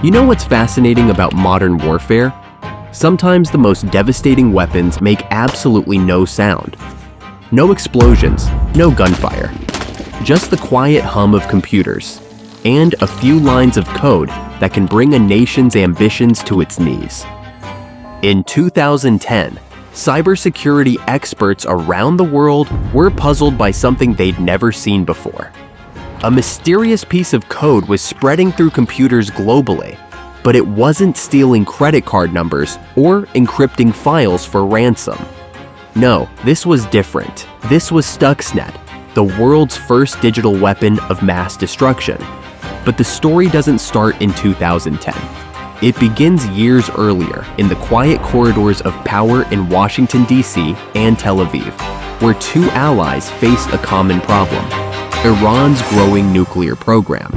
You know what's fascinating about modern warfare? Sometimes the most devastating weapons make absolutely no sound. No explosions, no gunfire. Just the quiet hum of computers, and a few lines of code that can bring a nation's ambitions to its knees. In 2010, cybersecurity experts around the world were puzzled by something they'd never seen before. A mysterious piece of code was spreading through computers globally, but it wasn't stealing credit card numbers or encrypting files for ransom. No, this was different. This was Stuxnet, the world's first digital weapon of mass destruction. But the story doesn't start in 2010. It begins years earlier in the quiet corridors of power in Washington, D.C. and Tel Aviv, where two allies faced a common problem: Iran's growing nuclear program.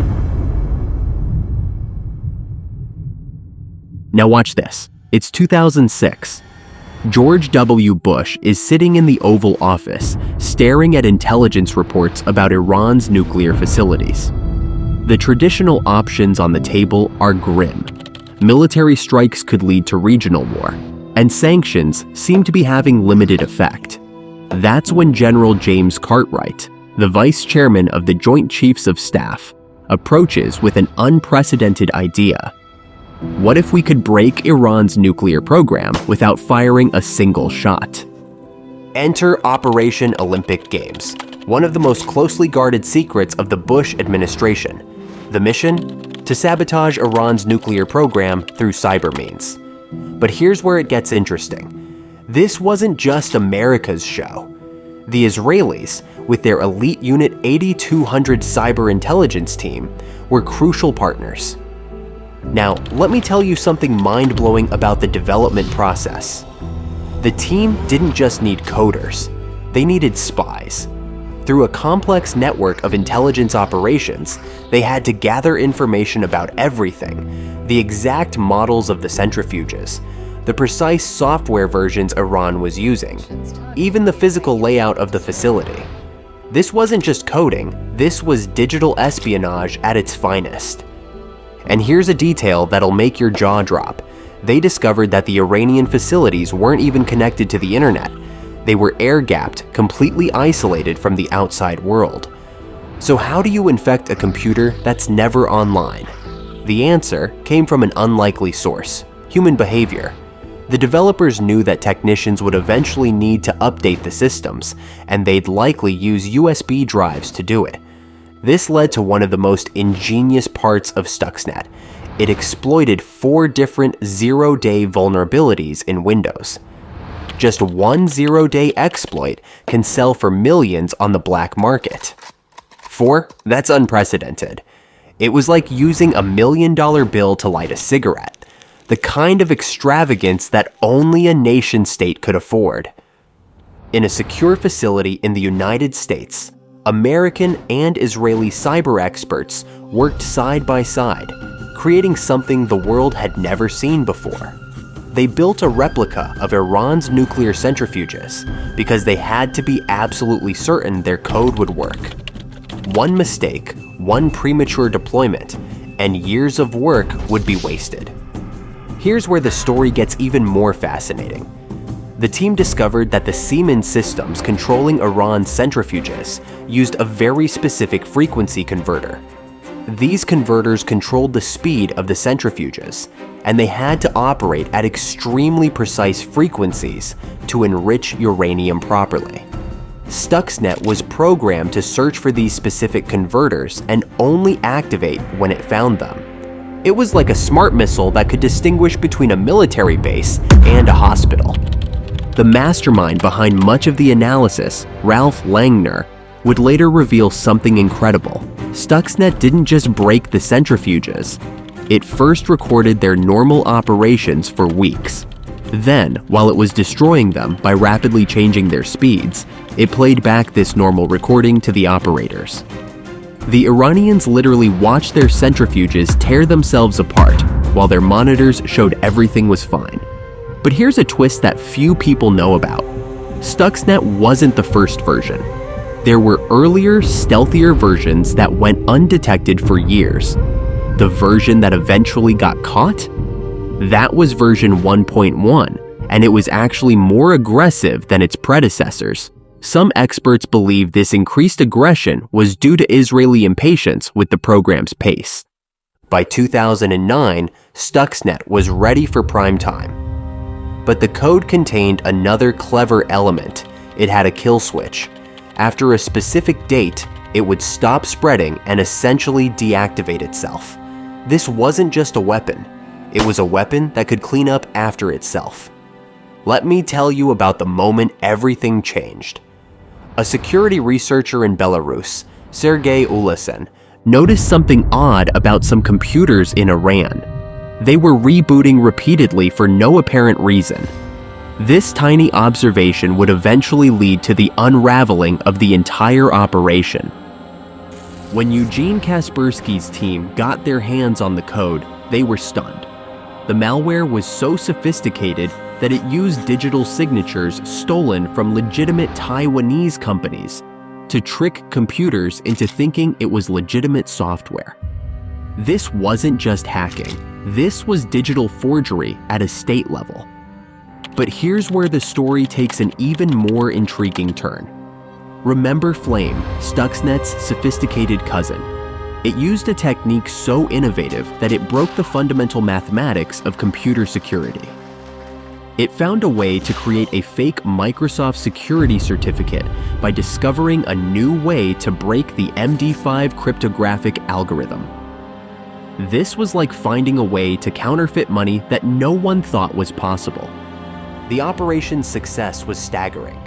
Now watch this. It's 2006. George W. Bush is sitting in the Oval Office, staring at intelligence reports about Iran's nuclear facilities. The traditional options on the table are grim. Military strikes could lead to regional war, and sanctions seem to be having limited effect. That's when General James Cartwright, the vice chairman of the Joint Chiefs of Staff, approaches with an unprecedented idea. What if we could break Iran's nuclear program without firing a single shot? Enter Operation Olympic Games, one of the most closely guarded secrets of the Bush administration. The mission? To sabotage Iran's nuclear program through cyber means. But here's where it gets interesting. This wasn't just America's show. The Israelis, with their elite Unit 8200 cyber intelligence team, were crucial partners. Now, let me tell you something mind-blowing about the development process. The team didn't just need coders, they needed spies. Through a complex network of intelligence operations, they had to gather information about everything: the exact models of the centrifuges, the precise software versions Iran was using, even the physical layout of the facility. This wasn't just coding, this was digital espionage at its finest. And here's a detail that'll make your jaw drop. They discovered that the Iranian facilities weren't even connected to the internet. They were air-gapped, completely isolated from the outside world. So how do you infect a computer that's never online? The answer came from an unlikely source: human behavior. The developers knew that technicians would eventually need to update the systems, and they'd likely use USB drives to do it. This led to one of the most ingenious parts of Stuxnet. It exploited 4 different zero-day vulnerabilities in Windows. Just one zero-day exploit can sell for millions on the black market. 4? That's unprecedented. It was like using $1 million bill to light a cigarette, the kind of extravagance that only a nation-state could afford. In a secure facility in the United States, American and Israeli cyber experts worked side by side, creating something the world had never seen before. They built a replica of Iran's nuclear centrifuges because they had to be absolutely certain their code would work. One mistake, one premature deployment, and years of work would be wasted. Here's where the story gets even more fascinating. The team discovered that the Siemens systems controlling Iran's centrifuges used a very specific frequency converter. These converters controlled the speed of the centrifuges, and they had to operate at extremely precise frequencies to enrich uranium properly. Stuxnet was programmed to search for these specific converters and only activate when it found them. It was like a smart missile that could distinguish between a military base and a hospital. The mastermind behind much of the analysis, Ralph Langner, would later reveal something incredible. Stuxnet didn't just break the centrifuges. It first recorded their normal operations for weeks. Then, while it was destroying them by rapidly changing their speeds, it played back this normal recording to the operators. The Iranians literally watched their centrifuges tear themselves apart, while their monitors showed everything was fine. But here's a twist that few people know about. Stuxnet wasn't the first version. There were earlier, stealthier versions that went undetected for years. The version that eventually got caught? That was version 1.1, and it was actually more aggressive than its predecessors. Some experts believe this increased aggression was due to Israeli impatience with the program's pace. By 2009, Stuxnet was ready for prime time. But the code contained another clever element. It had a kill switch. After a specific date, it would stop spreading and essentially deactivate itself. This wasn't just a weapon. It was a weapon that could clean up after itself. Let me tell you about the moment everything changed. A security researcher in Belarus, Sergei Ulasen, noticed something odd about some computers in Iran. They were rebooting repeatedly for no apparent reason. This tiny observation would eventually lead to the unraveling of the entire operation. When Eugene Kaspersky's team got their hands on the code, they were stunned. The malware was so sophisticated that it used digital signatures stolen from legitimate Taiwanese companies to trick computers into thinking it was legitimate software. This wasn't just hacking. This was digital forgery at a state level. But here's where the story takes an even more intriguing turn. Remember Flame, Stuxnet's sophisticated cousin. It used a technique so innovative that it broke the fundamental mathematics of computer security. It found a way to create a fake Microsoft security certificate by discovering a new way to break the MD5 cryptographic algorithm. This was like finding a way to counterfeit money that no one thought was possible. The operation's success was staggering.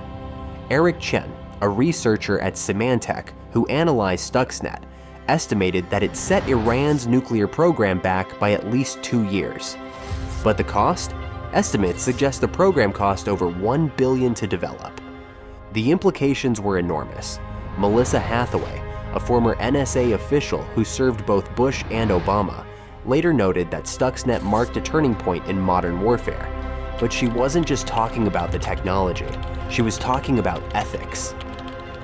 Eric Chen, a researcher at Symantec who analyzed Stuxnet, estimated that it set Iran's nuclear program back by at least 2 years. But the cost? Estimates suggest the program cost over $1 billion to develop. The implications were enormous. Melissa Hathaway, a former NSA official who served both Bush and Obama, later noted that Stuxnet marked a turning point in modern warfare. But she wasn't just talking about the technology, she was talking about ethics.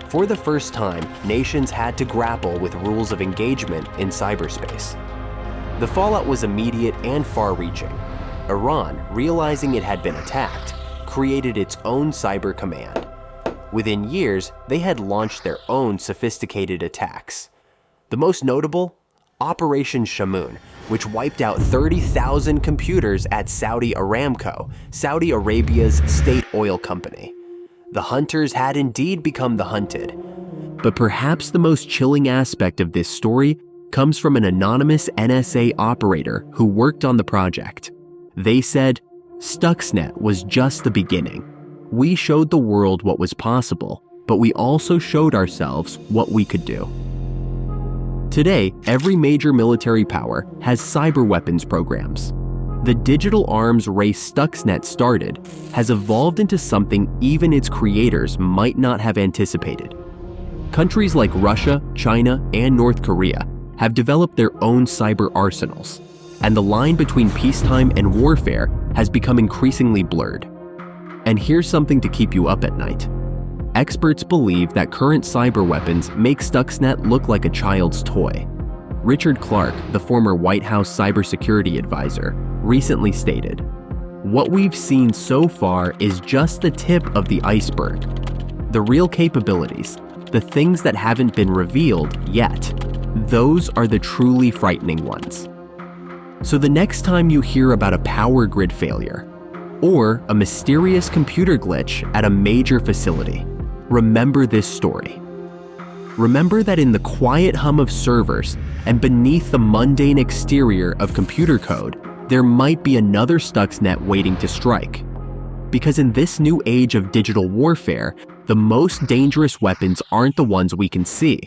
For the first time, nations had to grapple with rules of engagement in cyberspace. The fallout was immediate and far-reaching. Iran, realizing it had been attacked, created its own cyber command. Within years, they had launched their own sophisticated attacks. The most notable? Operation Shamoon, which wiped out 30,000 computers at Saudi Aramco, Saudi Arabia's state oil company. The hunters had indeed become the hunted. But perhaps the most chilling aspect of this story comes from an anonymous NSA operator who worked on the project. They said, Stuxnet was just the beginning. We showed the world what was possible, but we also showed ourselves what we could do. Today, every major military power has cyber weapons programs. The digital arms race Stuxnet started has evolved into something even its creators might not have anticipated. Countries like Russia, China, and North Korea have developed their own cyber arsenals, and the line between peacetime and warfare has become increasingly blurred. And here's something to keep you up at night. Experts believe that current cyber weapons make Stuxnet look like a child's toy. Richard Clarke, the former White House cybersecurity advisor, recently stated, "What we've seen so far is just the tip of the iceberg. The real capabilities, the things that haven't been revealed yet, those are the truly frightening ones." So the next time you hear about a power grid failure or a mysterious computer glitch at a major facility, remember this story. Remember that in the quiet hum of servers and beneath the mundane exterior of computer code, there might be another Stuxnet waiting to strike. Because in this new age of digital warfare, the most dangerous weapons aren't the ones we can see.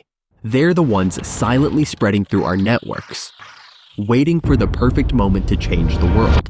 They're the ones silently spreading through our networks, waiting for the perfect moment to change the world.